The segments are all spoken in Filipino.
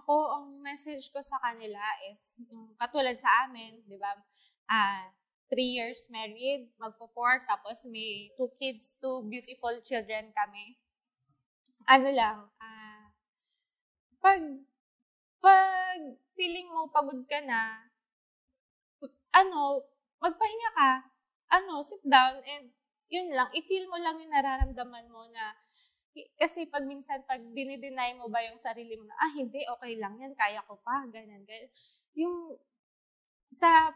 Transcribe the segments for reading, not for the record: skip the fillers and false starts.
Ako, ang message ko sa kanila is, yung katulad sa amin, di ba, 3 years married, magpo-4, tapos may 2 kids, 2 beautiful children kami. Ano lang, pag feeling mo pagod ka na, magpahinga ka, sit down and yun lang, i-feel mo lang yung nararamdaman mo na, kasi pag minsan, pag dinideny mo ba yung sarili mo na, hindi, okay lang yan, kaya ko pa, ganyan. Yung sa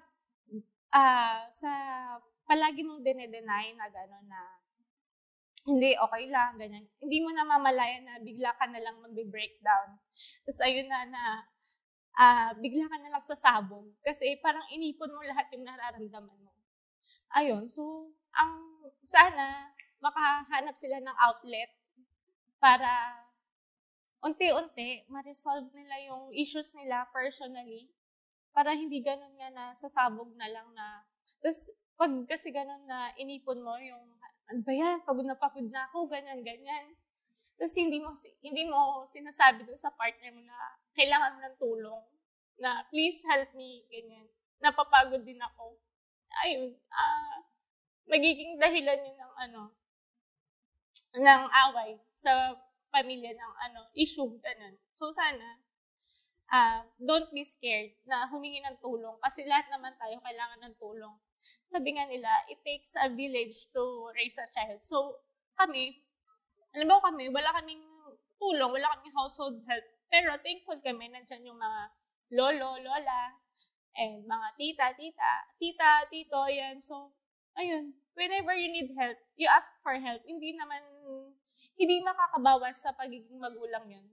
palagi mong dinideny na gano'n na, hindi, okay lang, ganyan. Hindi mo na mamalayan na bigla ka na lang magbe-breakdown. Tapos ayun na bigla ka na lang sasabog. Kasi parang inipon mo lahat yung nararamdaman mo. Ayun, so, sana makahanap sila ng outlet para unti-unti ma-resolve nila yung issues nila personally, para hindi ganun nga na sasabog na lang na, tapos pag kasi ganun na inipon mo yung, ano ba yan, pagod na ako, ganyan. Tapos hindi mo sinasabi doon sa partner mo na kailangan mo ng tulong, na please help me, ganyan. Napapagod din ako. Ayun, magiging dahilan yun ng away sa pamilya ng issue, ganun. So sana, don't be scared na humingi ng tulong kasi lahat naman tayo kailangan ng tulong. Sabi nga nila, it takes a village to raise a child. So kami, alam mo kami, wala kaming tulong, wala kaming household help. Pero thankful kami, nandyan yung mga lolo, lola, and mga tita, tito, yan. So, ayun, whenever you need help, you ask for help. Hindi makakabawas sa pagiging magulang yun.